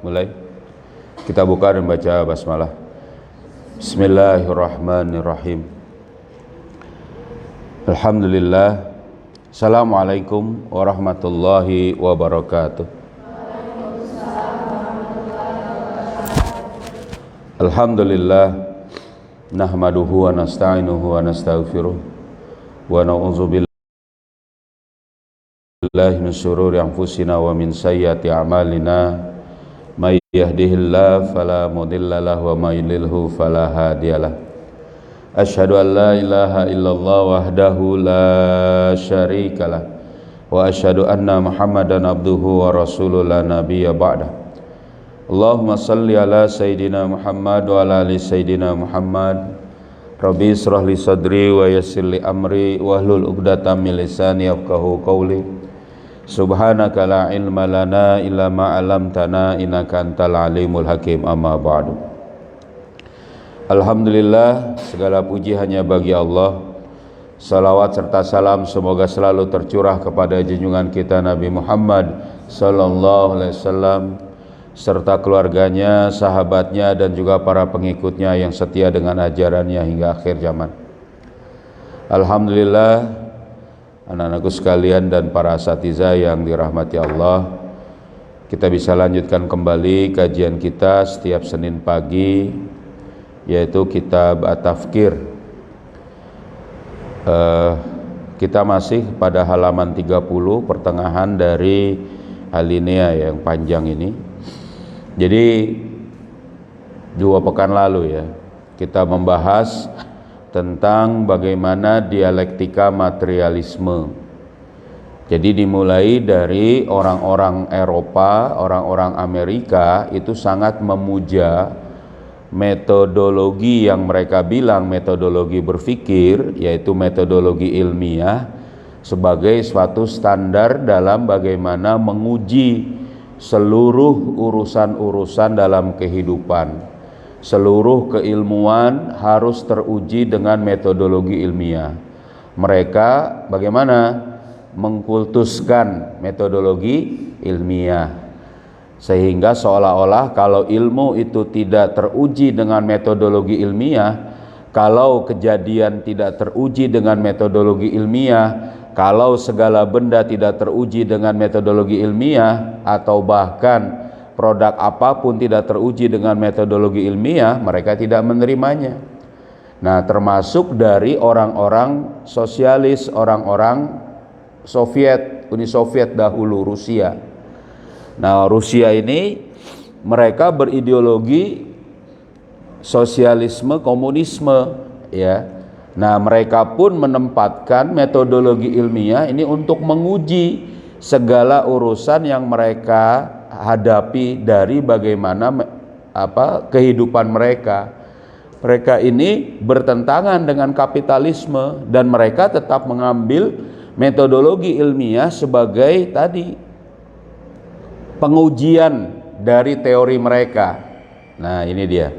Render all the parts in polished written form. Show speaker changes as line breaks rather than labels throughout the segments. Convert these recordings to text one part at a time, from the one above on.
Mulai kita buka dan baca basmalah. Bismillahirrahmanirrahim. Alhamdulillah. Assalamualaikum warahmatullahi wabarakatuh. Alhamdulillah. Nahmaduhu wa nasta'inuhu wa nastaghfiruh wa na'udzubillahi min syururi anfusina wa min sayyiati a'malina may yahdihillahu fala mudilla lahu wa may yudlilhu fala hadiyalah. Asyhadu an la ilaha illallah wahdahu la syarikalah wa asyhadu anna Muhammadan abduhu wa rasuluhu la nabiyya ba'dah. Allahumma salli ala sayyidina Muhammad wa ala ali sayyidina Muhammad. Rabbi israh li sadri wa yassir li amri wahlul 'uqdatam min lisani yafqahu qawli. Subhanaka la ilma lana illa ma 'allamtana innaka antal alimul hakim. Amma ba'du. Alhamdulillah, segala puji hanya bagi Allah. Salawat serta salam semoga selalu tercurah kepada junjungan kita Nabi Muhammad sallallahu alaihi wasallam serta keluarganya, sahabatnya dan juga para pengikutnya yang setia dengan ajarannya hingga akhir zaman. Alhamdulillah, anak-anakku sekalian dan para asatidzah yang dirahmati Allah, kita bisa lanjutkan kembali kajian kita setiap Senin pagi, yaitu kitab At-Tafkir. Kita masih pada halaman 30, pertengahan dari alinea yang panjang ini. Jadi 2 pekan lalu ya, kita membahas tentang bagaimana dialektika materialisme. Jadi dimulai dari orang-orang Eropa, orang-orang Amerika itu sangat memuja metodologi yang mereka bilang metodologi berpikir, yaitu metodologi ilmiah, sebagai suatu standar dalam bagaimana menguji seluruh urusan-urusan dalam kehidupan. Seluruh keilmuan harus teruji dengan metodologi ilmiah. Mereka bagaimana mengkultuskan metodologi ilmiah, sehingga seolah-olah kalau ilmu itu tidak teruji dengan metodologi ilmiah, kalau kejadian tidak teruji dengan metodologi ilmiah, kalau segala benda tidak teruji dengan metodologi ilmiah, atau bahkan produk apapun tidak teruji dengan metodologi ilmiah, mereka tidak menerimanya. Nah, termasuk dari orang-orang sosialis, orang-orang Soviet, Uni Soviet dahulu, Rusia. Nah, Rusia ini mereka berideologi sosialisme, komunisme, ya. Nah, mereka pun menempatkan metodologi ilmiah ini untuk menguji segala urusan yang mereka hadapi dari bagaimana kehidupan mereka. Mereka ini bertentangan dengan kapitalisme dan mereka tetap mengambil metodologi ilmiah sebagai tadi pengujian dari teori mereka. Nah, ini dia.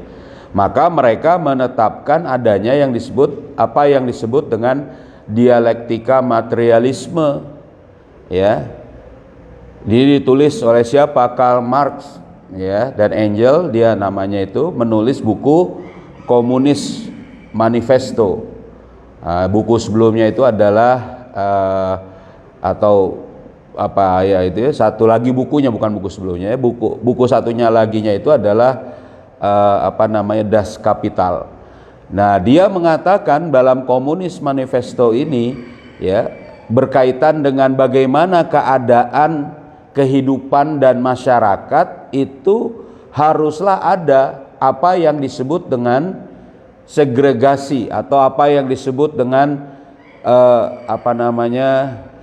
Maka mereka menetapkan adanya yang disebut dengan dialektika materialisme, ya. Ini ditulis oleh siapa? Karl Marx, ya, dan Engels, dia namanya itu, menulis buku Komunis Manifesto. Buku sebelumnya itu adalah satu lagi bukunya, bukan buku sebelumnya, buku satunya laginya itu adalah Das Kapital. Nah, dia mengatakan dalam Komunis Manifesto ini, ya, berkaitan dengan bagaimana keadaan kehidupan dan masyarakat itu haruslah ada apa yang disebut dengan segregasi atau apa yang disebut dengan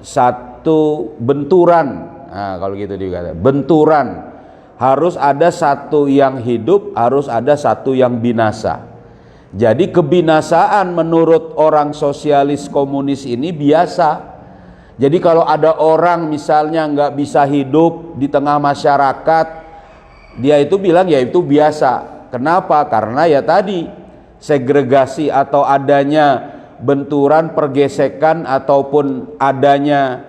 satu benturan. Nah, kalau gitu dikatakan benturan. Harus ada satu yang hidup, harus ada satu yang binasa. Jadi kebinasaan menurut orang sosialis komunis ini biasa. Jadi kalau ada orang misalnya nggak bisa hidup di tengah masyarakat, dia itu bilang ya itu biasa. Kenapa? Karena ya tadi segregasi atau adanya benturan, pergesekan ataupun adanya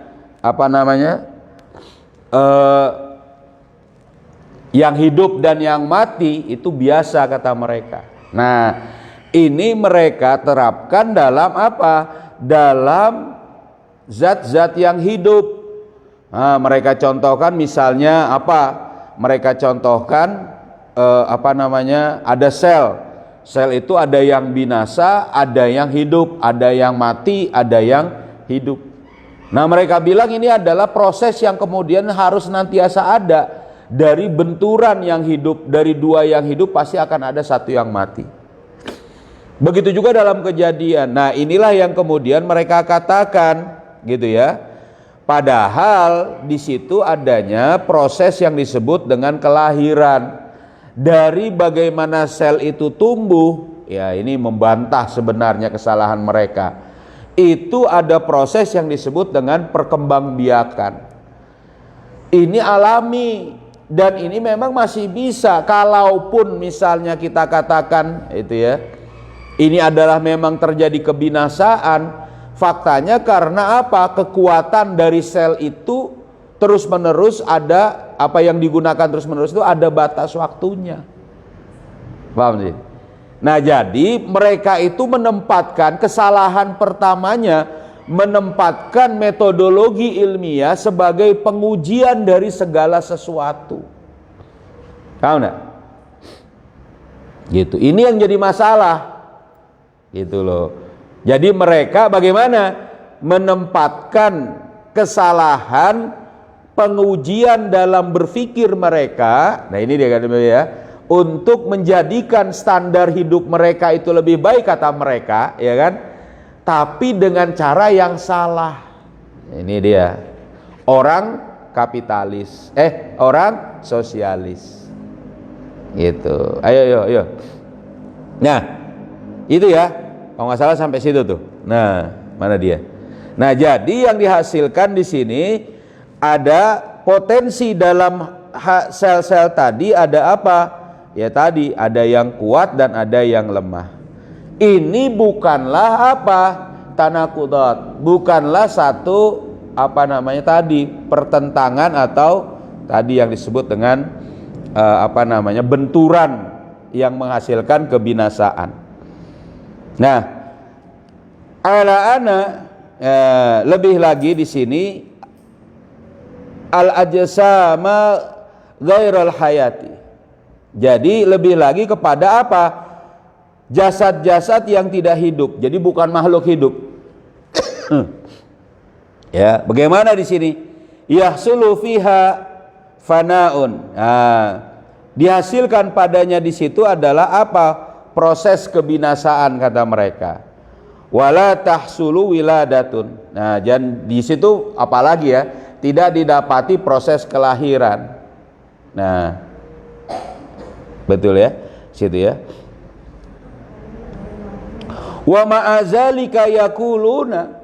Yang hidup dan yang mati itu biasa kata mereka. Nah, ini mereka terapkan dalam apa? Dalam zat-zat yang hidup. Nah, mereka contohkan misalnya apa? Mereka contohkan ada sel. Sel itu ada yang binasa, ada yang hidup, ada yang mati, ada yang hidup. Nah, mereka bilang ini adalah proses yang kemudian harus nantiasa ada. Dari benturan yang hidup, dari dua yang hidup pasti akan ada satu yang mati. Begitu juga dalam Kejadian. Nah, inilah yang kemudian mereka katakan gitu ya. Padahal di situ adanya proses yang disebut dengan kelahiran. Dari bagaimana sel itu tumbuh, ya ini membantah sebenarnya kesalahan mereka. Itu ada proses yang disebut dengan perkembangbiakan. Ini alami. Dan ini memang masih bisa, kalaupun misalnya kita katakan itu ya, ini adalah memang terjadi kebinasaan, faktanya karena apa? Kekuatan dari sel itu terus menerus ada, apa yang digunakan terus menerus itu ada batas waktunya. Paham sih? Nah, jadi mereka itu menempatkan kesalahan pertamanya, menempatkan metodologi ilmiah sebagai pengujian dari segala sesuatu. Tahu enggak? Gitu. Ini yang jadi masalah. Gitu loh. Jadi mereka bagaimana? Menempatkan kesalahan pengujian dalam berpikir mereka. Nah, ini dia kan ya. Untuk menjadikan standar hidup mereka itu lebih baik kata mereka, ya kan? Tapi dengan cara yang salah. Ini dia. Orang kapitalis, orang sosialis. Gitu. Ayo. Nah, itu ya. Kalau nggak salah sampai situ tuh. Nah, mana dia? Nah, jadi yang dihasilkan di sini ada potensi dalam sel-sel tadi ada apa? Ya tadi ada yang kuat dan ada yang lemah. Ini bukanlah apa? Tanakudat, bukanlah satu pertentangan atau tadi yang disebut dengan benturan yang menghasilkan kebinasaan. Nah, lebih lagi di sini al-ajsama ghairal hayati. Jadi lebih lagi kepada apa? Jasad-jasad yang tidak hidup. Jadi bukan makhluk hidup. Ya, bagaimana di sini? Yahsulu fiha fanaun. Nah, dihasilkan padanya di situ adalah apa? Proses kebinasaan kata mereka. Wala tahsulu wiladatun. Nah, dan di situ apalagi ya? Tidak didapati proses kelahiran. Nah, betul ya? Situ ya. Wa ma'azalika yakuluna,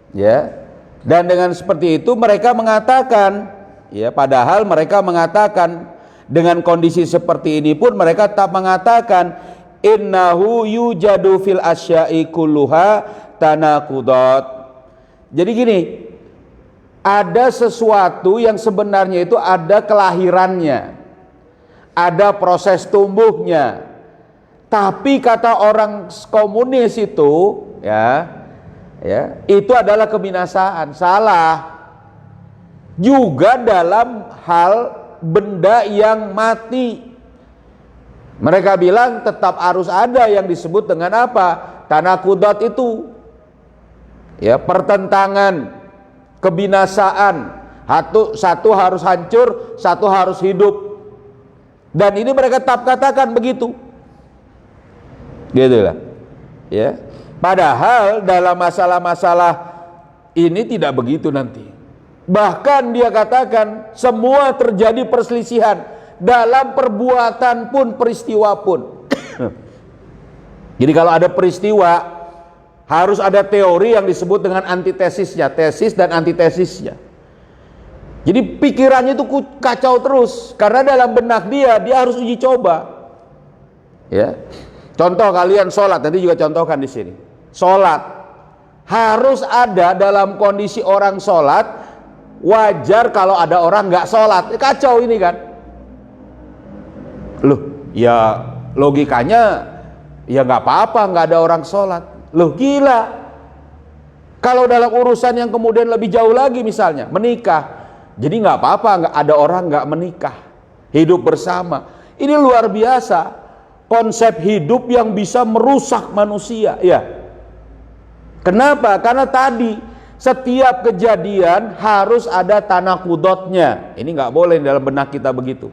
ya, dan dengan seperti itu mereka mengatakan, ya, padahal mereka mengatakan dengan kondisi seperti ini pun mereka tetap mengatakan innahu yujadu fil asya'i kulluha tanakudat. Jadi gini, ada sesuatu yang sebenarnya itu ada kelahirannya, ada proses tumbuhnya. Tapi kata orang komunis itu, ya, itu adalah kebinasaan. Salah. Juga dalam hal benda yang mati. Mereka bilang tetap harus ada yang disebut dengan apa? Tanakudat itu. Ya, pertentangan, kebinasaan. Satu harus hancur, satu harus hidup. Dan ini mereka tetap katakan begitu. Gitu lah, ya. Padahal dalam masalah-masalah ini tidak begitu nanti. Bahkan dia katakan semua terjadi perselisihan dalam perbuatan pun, peristiwa pun. Jadi kalau ada peristiwa harus ada teori yang disebut dengan antitesisnya, tesis dan antitesisnya. Jadi pikirannya itu kacau terus karena dalam benak dia harus uji coba. Ya. Contoh kalian sholat, nanti juga contohkan di sini. Sholat harus ada dalam kondisi orang sholat. Wajar kalau ada orang nggak sholat, kacau ini kan. Loh, ya logikanya ya nggak apa-apa, nggak ada orang sholat. Loh gila. Kalau dalam urusan yang kemudian lebih jauh lagi, misalnya menikah, jadi nggak apa-apa nggak ada orang nggak menikah, hidup bersama. Ini luar biasa konsep hidup yang bisa merusak manusia, ya. Kenapa? Karena tadi setiap kejadian harus ada tanakudotnya. Ini nggak boleh dalam benak kita begitu.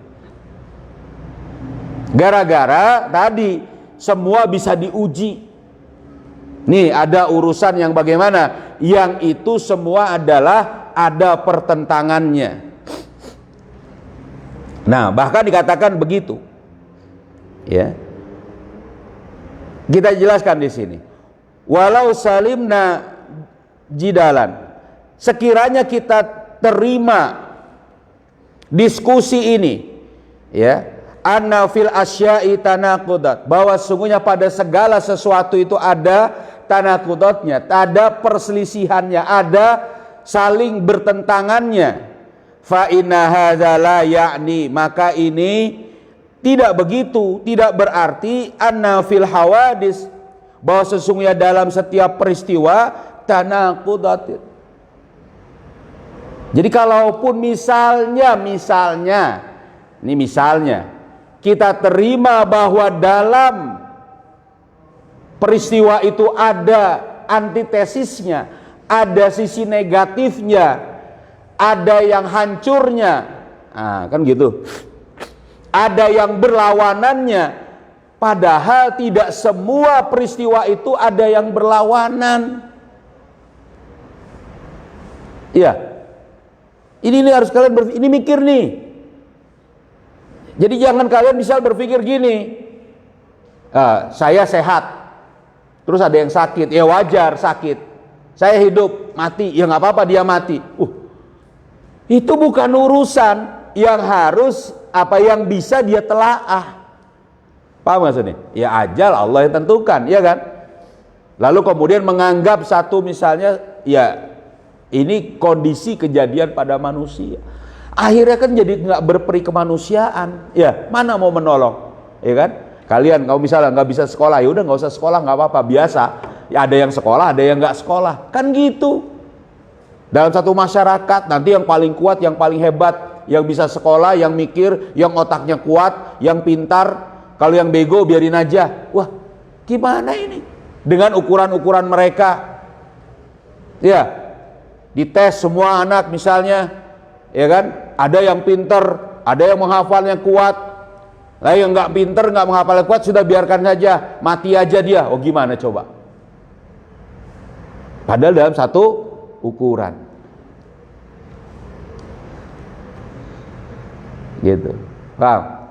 Gara-gara tadi semua bisa diuji. Nih ada urusan yang bagaimana? Yang itu semua adalah ada pertentangannya. Nah, bahkan dikatakan begitu. Ya. Kita jelaskan di sini. Walau salimna jidalan, sekiranya kita terima diskusi ini, ya, anna fil asya'i tanaqudat, bahwa sungguhnya pada segala sesuatu itu ada tanaqudatnya, ada perselisihannya, ada saling bertentangannya. Fa inna hadza la ya'ni, maka ini tidak begitu, tidak berarti anna fil hawadis, bahwa sesungguhnya dalam setiap peristiwa tanaqudat. Jadi kalaupun misalnya ini misalnya kita terima bahwa dalam peristiwa itu ada antitesisnya, ada sisi negatifnya, ada yang hancurnya, nah, kan gitu, ada yang berlawanannya. Padahal tidak semua peristiwa itu ada yang berlawanan. Iya. Ini harus kalian ini mikir nih. Jadi jangan kalian misal berpikir gini, saya sehat, terus ada yang sakit, ya wajar sakit. Saya hidup, mati, ya nggak apa-apa dia mati. Itu bukan urusan yang harus yang bisa dia telaah. Paham maksudnya? Ya ajal Allah yang tentukan, ya kan? Lalu kemudian menganggap satu misalnya, ya ini kondisi kejadian pada manusia. Akhirnya kan jadi nggak berperi kemanusiaan. Ya mana mau menolong, ya kan? Kalian kalau misalnya nggak bisa sekolah, ya udah nggak usah sekolah, nggak apa-apa, biasa. Ya ada yang sekolah, ada yang nggak sekolah, kan gitu. Dalam satu masyarakat nanti yang paling kuat, yang paling hebat, yang bisa sekolah, yang mikir, yang otaknya kuat, yang pintar. Kalau yang bego biarin aja. Wah, gimana ini? Dengan ukuran-ukuran mereka. Ya, dites semua anak misalnya, ya kan? Ada yang pintar, ada yang menghafalnya kuat. Lah yang nggak pintar, nggak menghafalnya kuat, sudah biarkan saja, mati aja dia. Oh gimana coba? Padahal dalam satu ukuran. Gitu. Paham?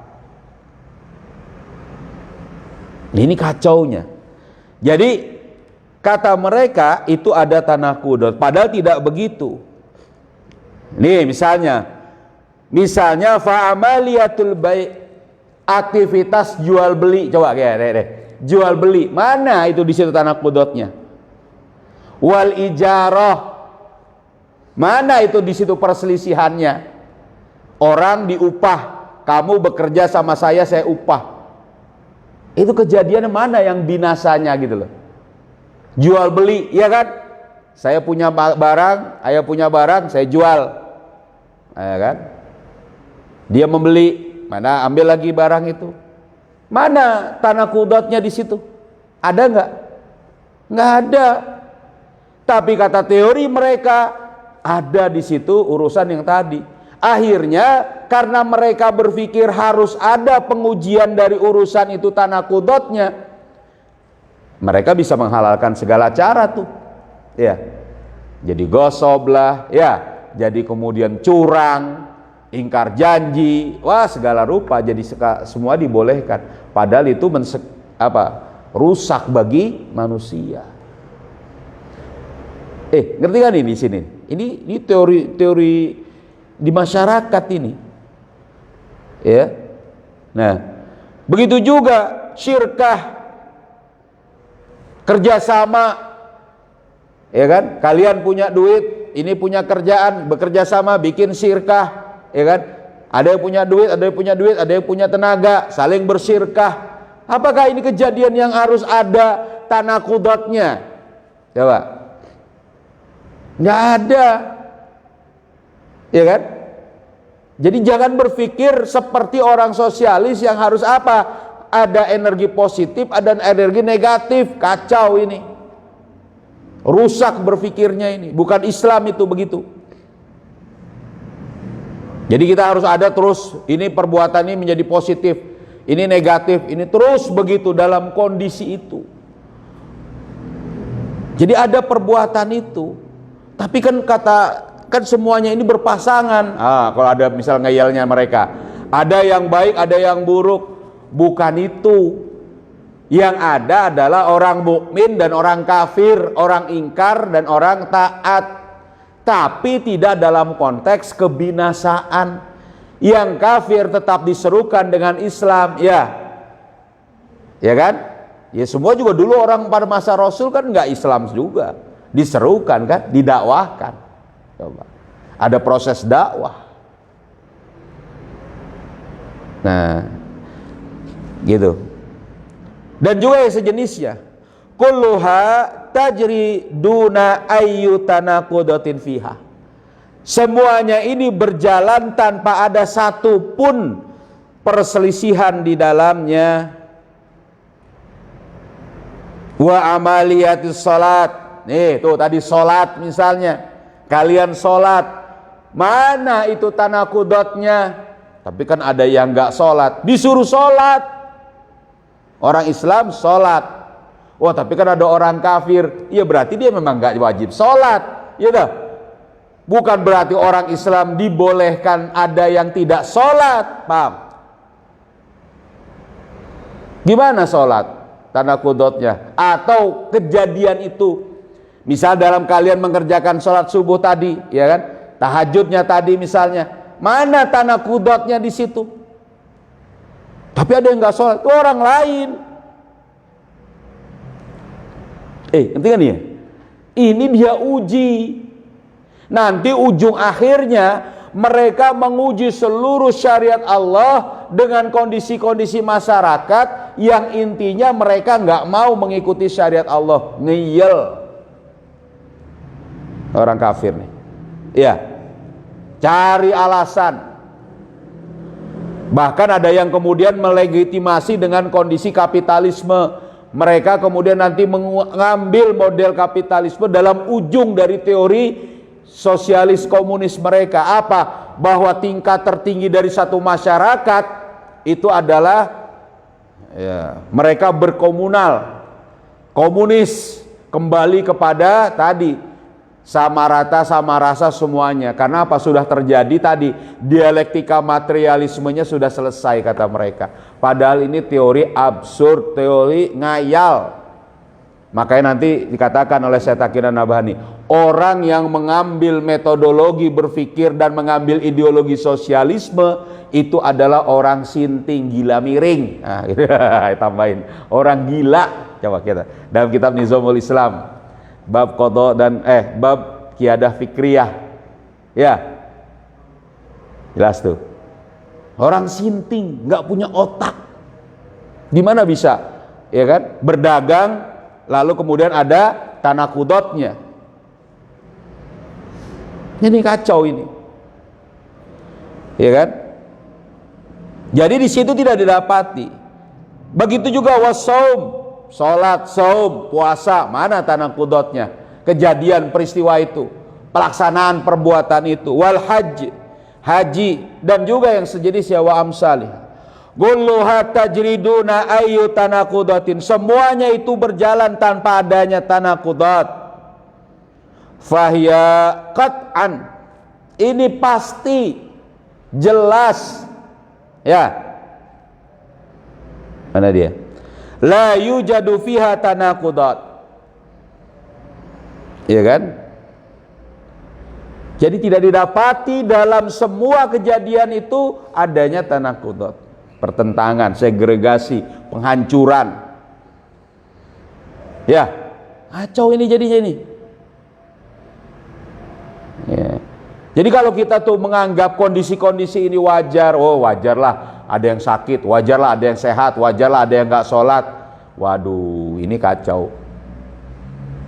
Ini kacaunya. Jadi kata mereka itu ada tanakudot, padahal tidak begitu. Nih misalnya fa'amaliyatul bai', aktivitas jual beli, coba deh. Jual beli, mana itu di situ tanakudotnya? Wal ijarah, mana itu di situ perselisihannya? Orang diupah, kamu bekerja sama saya upah. Itu kejadian mana yang binasanya gitu loh. Jual beli, ya kan? Saya punya barang, ayah punya barang, saya jual. Ya kan? Dia membeli, mana ambil lagi barang itu. Mana tanakudotnya di situ? Ada nggak? Nggak ada. Tapi kata teori mereka ada di situ urusan yang tadi. Akhirnya karena mereka berpikir harus ada pengujian dari urusan itu tanakudotnya, mereka bisa menghalalkan segala cara tuh, ya. Jadi gosok lah, ya. Jadi kemudian curang, ingkar janji, wah segala rupa. Jadi semua dibolehkan. Padahal itu rusak bagi manusia. Ngerti kan ini di sini? Ini teori di masyarakat ini, ya. Nah, begitu juga syirkah, kerjasama, ya kan? Kalian punya duit, ini punya kerjaan, bekerja sama, bikin syirkah, ya kan? Ada yang punya duit, ada yang punya duit, ada yang punya tenaga, saling bersyirkah. Apakah ini kejadian yang harus ada tanakudatnya? Coba. Nggak ada. Ya kan? Jadi jangan berpikir seperti orang sosialis yang harus apa? Ada energi positif, ada energi negatif. Kacau ini. Rusak berpikirnya ini. Bukan Islam itu begitu. Jadi kita harus ada terus, ini perbuatan ini menjadi positif, ini negatif, ini terus begitu dalam kondisi itu. Jadi ada perbuatan itu. Tapi kan semuanya ini berpasangan. Kalau ada misal ngeyelnya mereka, ada yang baik, ada yang buruk. Bukan itu. Yang ada adalah orang mukmin dan orang kafir, orang ingkar dan orang taat. Tapi tidak dalam konteks kebinasaan. Yang kafir tetap diserukan dengan Islam, ya kan? Ya semua juga dulu orang pada masa Rasul kan nggak Islam juga, diserukan kan, didakwahkan. Coba, ada proses dakwah. Nah, gitu. Dan juga yang sejenisnya. Kulluha tajri duna ayyutanaqudatin fiha. Semuanya ini berjalan tanpa ada satu pun perselisihan di dalamnya. Wa amaliyatis salat. Nih, tuh tadi salat misalnya. Kalian salat. Mana itu tanakudatnya? Tapi kan ada yang enggak salat, disuruh salat. Orang Islam salat. Wah, tapi kan ada orang kafir. Ya berarti dia memang gak wajib sholat. Ya dah. Bukan berarti orang Islam dibolehkan ada yang tidak sholat. Paham? Gimana sholat? Tanda kudotnya. Atau kejadian itu. Misal dalam kalian mengerjakan sholat subuh tadi. Ya kan? Tahajudnya tadi misalnya. Mana tanda kudotnya di situ? Tapi ada yang gak sholat. Itu orang lain. Ngerti kan ya? Ini dia uji. Nanti ujung akhirnya mereka menguji seluruh syariat Allah dengan kondisi-kondisi masyarakat yang intinya mereka nggak mau mengikuti syariat Allah. Ngeyel. Orang kafir nih. Iya. Cari alasan. Bahkan ada yang kemudian melegitimasi dengan kondisi kapitalisme. Mereka kemudian nanti mengambil model kapitalisme dalam ujung dari teori sosialis komunis mereka. Apa? Bahwa tingkat tertinggi dari satu masyarakat itu adalah mereka berkomunal, komunis, kembali kepada tadi sama rata sama rasa semuanya. Karena apa? Sudah terjadi tadi dialektika materialismenya sudah selesai kata mereka. Padahal ini teori absurd, teori ngayal. Makanya nanti dikatakan oleh Syekh Taqiyuddin Nabhani, orang yang mengambil metodologi berpikir dan mengambil ideologi sosialisme itu adalah orang sinting, gila miring. Nah, gitu. Tambahin, orang gila. Coba kita dalam kitab Nizamul Islam bab qadha dan bab qiyadah fikriyah. Ya. Jelas tuh. Orang sinting, nggak punya otak. Gimana bisa? Ya kan? Berdagang lalu kemudian ada tanakudotnya. Ini kacau ini. Ya kan? Jadi di situ tidak didapati. Begitu juga wasaum, salat, saum, puasa, mana tanakudotnya? Kejadian peristiwa itu, pelaksanaan perbuatan itu, wal haji dan juga yang sejenis ya wa amsalih. Kulluha tajriduna ayyu tanakudatin. Semuanya itu berjalan tanpa adanya tanakudat. Fahiya qat'an. Ini pasti jelas. Ya. Mana dia? La yujadu fiha tanakudat. Iya kan? Jadi tidak didapati dalam semua kejadian itu adanya tanakudat, pertentangan, segregasi, penghancuran. Ya, kacau ini jadinya ini. Ya. Jadi kalau kita tuh menganggap kondisi-kondisi ini wajar, oh wajarlah ada yang sakit, wajarlah ada yang sehat, wajarlah ada yang nggak sholat. Waduh, ini kacau.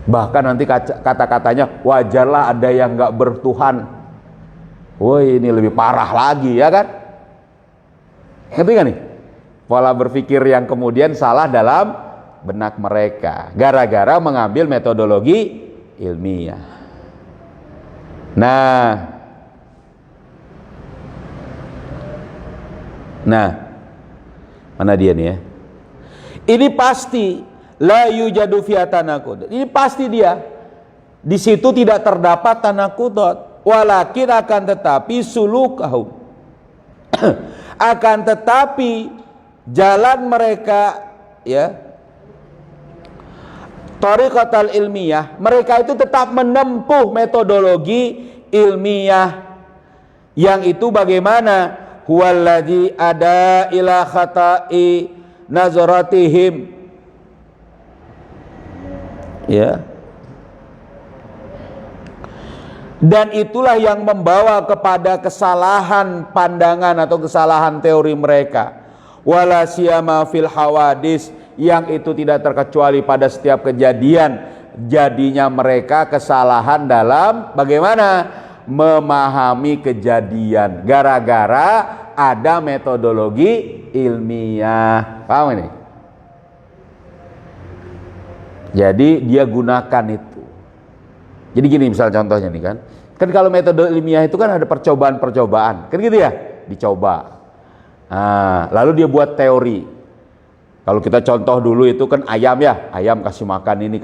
Bahkan nanti kata-katanya wajarlah ada yang nggak bertuhan. Woi, ini lebih parah lagi, ya kan? Ngerti gak nih? Pola berpikir yang kemudian salah dalam benak mereka gara-gara mengambil metodologi ilmiah. Nah, mana dia nih ya? Ini pasti la yujadu fi tanakud. Ini pasti dia. Di situ tidak terdapat tanakudot, walakin akan tetapi sulukahum. Akan tetapi jalan mereka, ya, thariqatal ilmiah, mereka itu tetap menempuh metodologi ilmiah yang itu bagaimana? Huwallazi ada ila khata'i nazaratihim, ya, dan itulah yang membawa kepada kesalahan pandangan atau kesalahan teori mereka. Wala siyama fil hawadis, yang itu tidak terkecuali pada setiap kejadian. Jadinya mereka kesalahan dalam bagaimana memahami kejadian gara-gara ada metodologi ilmiah. Paham ini? Jadi dia gunakan itu. Jadi gini misal contohnya nih kan. Kan kalau metode ilmiah itu kan ada percobaan-percobaan. Kan gitu ya? Dicoba. Nah, lalu dia buat teori. Kalau kita contoh dulu itu kan ayam ya. Ayam kasih makan ini,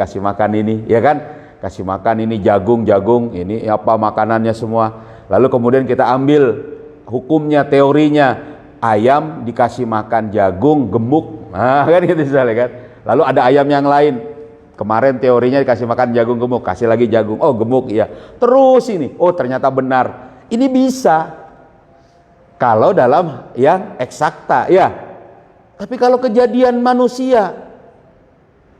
ya kan? Kasih makan ini jagung, ini apa makanannya semua. Lalu kemudian kita ambil hukumnya, teorinya. Ayam dikasih makan jagung, gemuk. Nah, kan gitu misalnya kan. Lalu ada ayam yang lain. Kemarin teorinya dikasih makan jagung gemuk, kasih lagi jagung, oh gemuk, iya. Terus ini, oh ternyata benar. Ini bisa kalau dalam yang eksakta, ya. Tapi kalau kejadian manusia,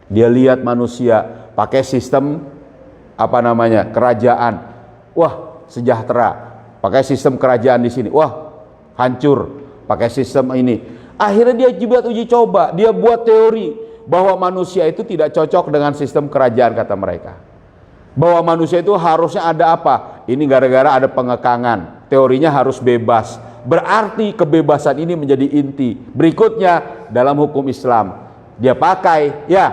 dia lihat manusia pakai sistem kerajaan, wah sejahtera. Pakai sistem kerajaan di sini, wah hancur. Pakai sistem ini, akhirnya dia buat uji coba, dia buat teori bahwa manusia itu tidak cocok dengan sistem kerajaan kata mereka. Bahwa manusia itu harusnya ada apa? Ini gara-gara ada pengekangan. Teorinya harus bebas. Berarti kebebasan ini menjadi inti. Berikutnya dalam hukum Islam dia pakai, ya,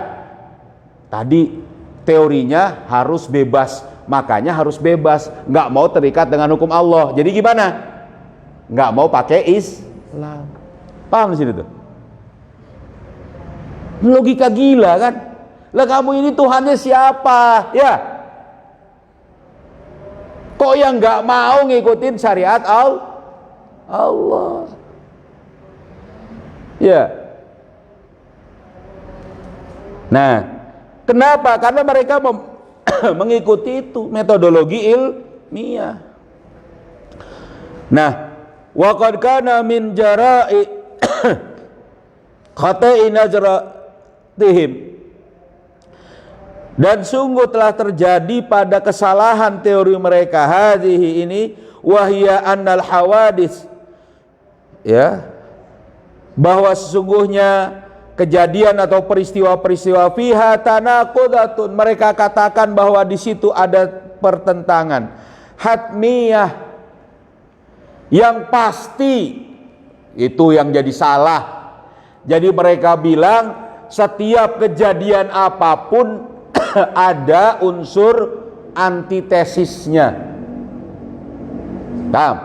tadi teorinya harus bebas, makanya harus bebas, nggak mau terikat dengan hukum Allah. Jadi gimana? Nggak mau pakai Islam. Paham di sini tuh? Logika gila kan? Lah kamu ini Tuhannya siapa? Ya. Kok yang nggak mau ngikutin syariat Allah? Ya. Nah, kenapa? Karena mereka mengikuti itu metodologi ilmiah. Nah, wa qad kana min jara'i khata'i nazratihim, dan sungguh telah terjadi pada kesalahan teori mereka hadhihi ini, wahya annal hawadis, ya, bahwa sesungguhnya kejadian atau peristiwa-peristiwa fiha tanaqudatun, mereka katakan bahwa di situ ada pertentangan hatmiyah yang pasti, itu yang jadi salah. Jadi mereka bilang setiap kejadian apapun ada unsur antitesisnya. Paham?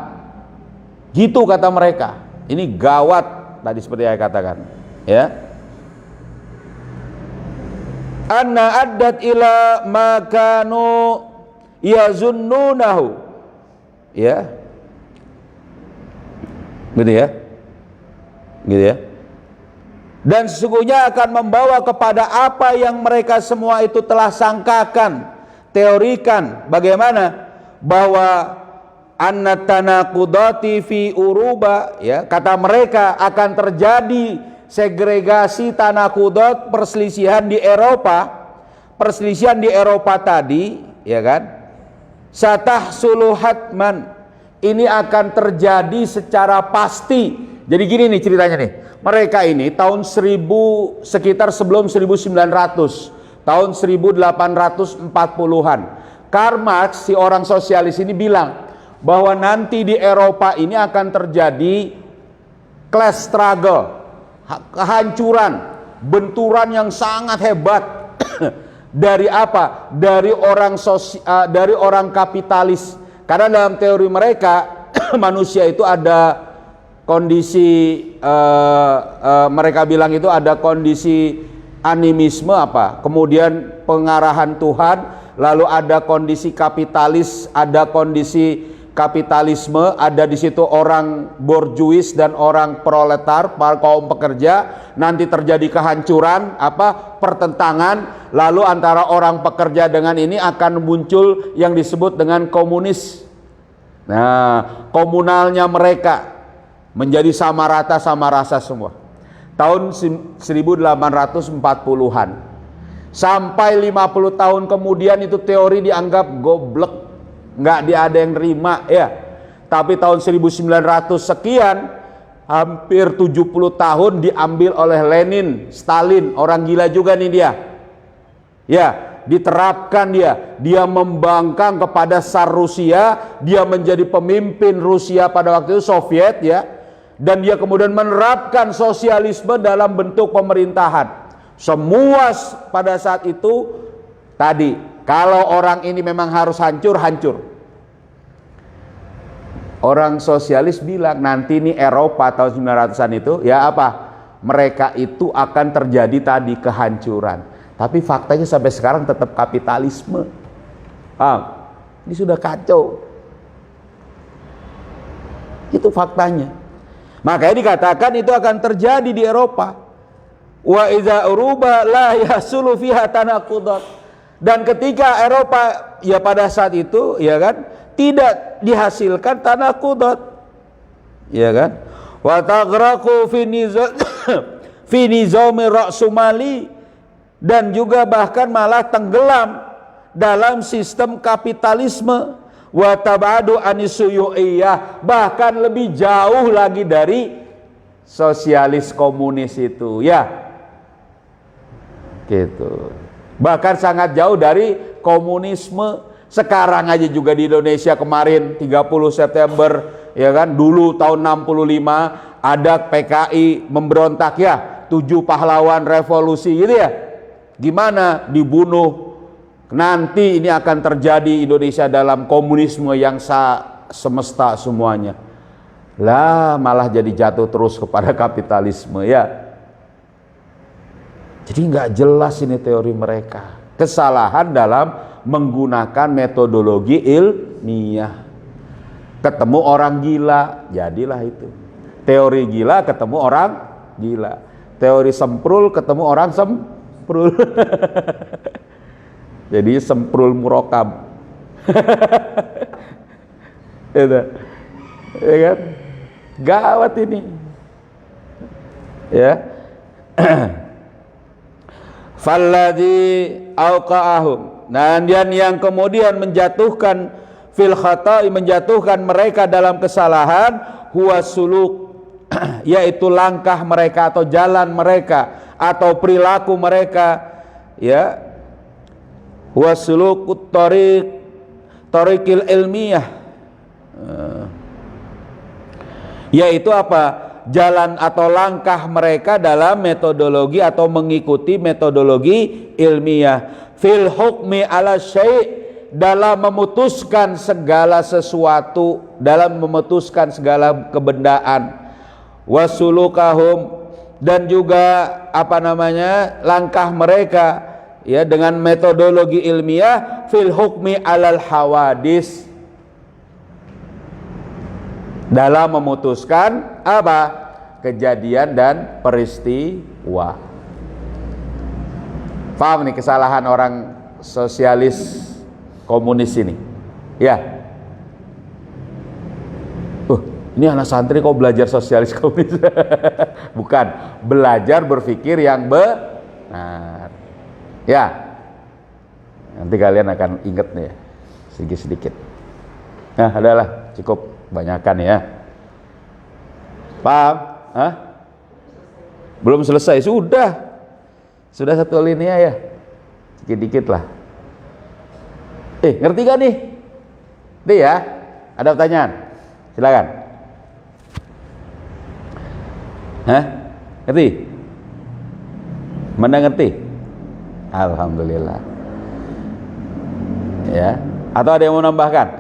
Gitu kata mereka. Ini gawat tadi seperti saya katakan, ya. Anna addat ila makanu yazunnunahu, ya. Gitu ya. Gitu ya. Dan sesungguhnya akan membawa kepada apa yang mereka semua itu telah sangkakan, teorikan. Bagaimana? Bahwa an-tanaqudati fi uruba, ya, kata mereka akan terjadi segregasi tanakudat, perselisihan di Eropa. Perselisihan di Eropa tadi, ya kan? Satahsulu hatman, ini akan terjadi secara pasti. Jadi gini nih ceritanya nih. Mereka ini tahun 1000 sekitar sebelum 1900, tahun 1840-an. Karl Marx, si orang sosialis ini bilang bahwa nanti di Eropa ini akan terjadi class struggle, kehancuran, benturan yang sangat hebat. Dari apa? Dari orang kapitalis. Karena dalam teori mereka manusia itu ada kondisi mereka bilang itu ada kondisi animisme apa, kemudian pengarahan Tuhan, lalu ada kondisi kapitalis, ada kondisi kapitalisme, ada di situ orang borjuis dan orang proletar, para kaum pekerja. Nanti terjadi kehancuran, pertentangan, lalu antara orang pekerja dengan ini akan muncul yang disebut dengan komunis. Nah, komunalnya mereka menjadi sama rata sama rasa semua. Tahun 1840-an. Sampai 50 tahun kemudian itu teori dianggap goblok, nggak ada yang nerima ya. Tapi tahun 1900 sekian, hampir 70 tahun diambil oleh Lenin, Stalin, orang gila juga nih dia. Ya, diterapkan dia membangkang kepada Tsar Rusia, dia menjadi pemimpin Rusia pada waktu itu, Soviet ya. Dan dia kemudian menerapkan sosialisme dalam bentuk pemerintahan. Semua pada saat itu tadi, kalau orang ini memang harus hancur. Orang sosialis bilang nanti ini Eropa tahun 900-an itu ya mereka itu akan terjadi tadi kehancuran. Tapi faktanya sampai sekarang tetap kapitalisme. Ini sudah kacau. Itu faktanya. Makanya dikatakan itu akan terjadi di Eropa. Wa idza uruba la yasulu fiha tanaqudat. Dan ketika Eropa ya pada saat itu ya kan tidak dihasilkan tanaqudat. Ya kan? Wa taghraqu fi nizami ra'sumali, dan juga bahkan malah tenggelam dalam sistem kapitalisme. Wa tabadu anisuyu'iyah, bahkan lebih jauh lagi dari sosialis komunis itu ya gitu, bahkan sangat jauh dari komunisme. Sekarang aja juga di Indonesia kemarin 30 September ya kan, dulu tahun 65 ada PKI memberontak ya, 7 pahlawan revolusi gitu ya, gimana dibunuh. Nanti ini akan terjadi Indonesia dalam komunisme yang semesta semuanya. Lah malah jadi jatuh terus kepada kapitalisme ya. Jadi nggak jelas ini teori mereka. Kesalahan dalam menggunakan metodologi ilmiah. Ketemu orang gila, jadilah itu. Teori gila ketemu orang gila. Teori semprul ketemu orang semprul. Jadi semprul murokab. Itu. Ya kan? Gawat ini. Ya. Falladzi auqa'ahum. Dan yang kemudian menjatuhkan fil khata'i, menjatuhkan mereka dalam kesalahan, huwa suluk, yaitu langkah mereka atau jalan mereka atau perilaku mereka ya. Wasulukut tariqil ilmiah, yaitu jalan atau langkah mereka dalam metodologi atau mengikuti metodologi ilmiah. Fil hukmi ala syai', dalam memutuskan segala sesuatu, dalam memutuskan segala kebendaan. Wasulukahum, dan juga langkah mereka ya dengan metodologi ilmiah fil hukmi alal hawadis, dalam memutuskan kejadian dan peristiwa. Paham nih kesalahan orang sosialis komunis ini ya. Ini anak santri kok belajar sosialis komunis. Bukan, belajar berpikir yang benar ya. Nanti kalian akan ingat nih ya, sedikit-sedikit. Nah, adalah cukup. kebanyakan ya. Paham? Hah? Belum selesai, sudah satu alinea ya, dikit-dikit lah. Ngerti gak nih? Nih ya, ada pertanyaan, silakan. Hah? Ngerti? Mana ngerti? Alhamdulillah. Ya, atau ada yang mau nambahkan?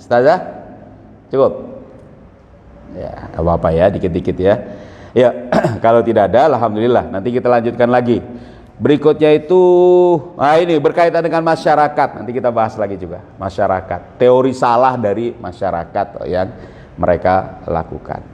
Ustazah? Cukup? Ya, apa-apa ya, dikit-dikit ya. Ya, kalau tidak ada, alhamdulillah. Nanti kita lanjutkan lagi. Berikutnya itu, ini berkaitan dengan masyarakat. Nanti kita bahas lagi juga masyarakat. Teori salah dari masyarakat yang mereka lakukan.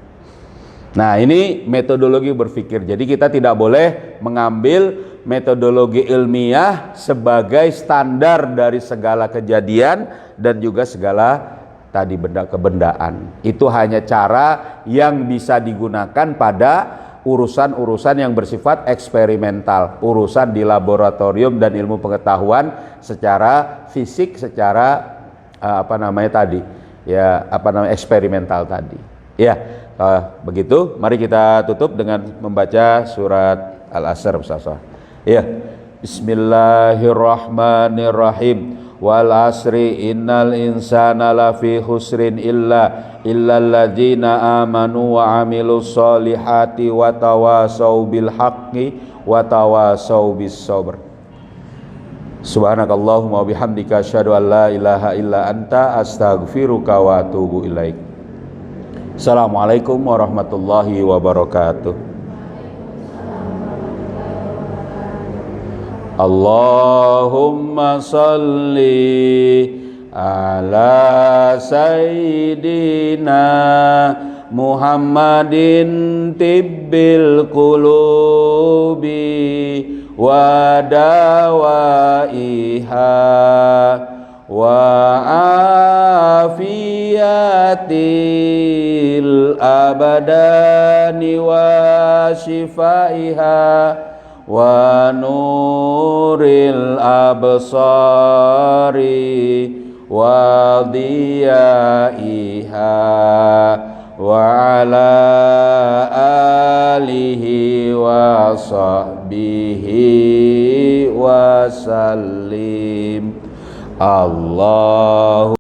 Nah, ini metodologi berpikir. Jadi kita tidak boleh mengambil metodologi ilmiah sebagai standar dari segala kejadian dan juga segala tadi kebendaan. Itu hanya cara yang bisa digunakan pada urusan-urusan yang bersifat eksperimental, urusan di laboratorium dan ilmu pengetahuan secara fisik, secara eksperimental tadi. Ya, begitu. Mari kita tutup dengan membaca surat Al-Asr, Ustaz. Ya, Bismillahirrahmanirrahim. Wal asri innal insana lafi khusrin illalladzina amanu wa amilus solihati wa tawasau bil haqqi wa tawasau bis sabr. Subhanakallahumma bihamdika asyhadu an la ilaha illa anta astaghfiruka wa atubu ilaik. Assalamualaikum warahmatullahi wabarakatuh. Allahumma salli ala sayyidina Muhammadin tibbil qulubi wa dawaiha wa afiyatil abadani wa shifaiha wa nuril absari wa diyaiha wa ala alihi wa sahbihi wa sallim. Allah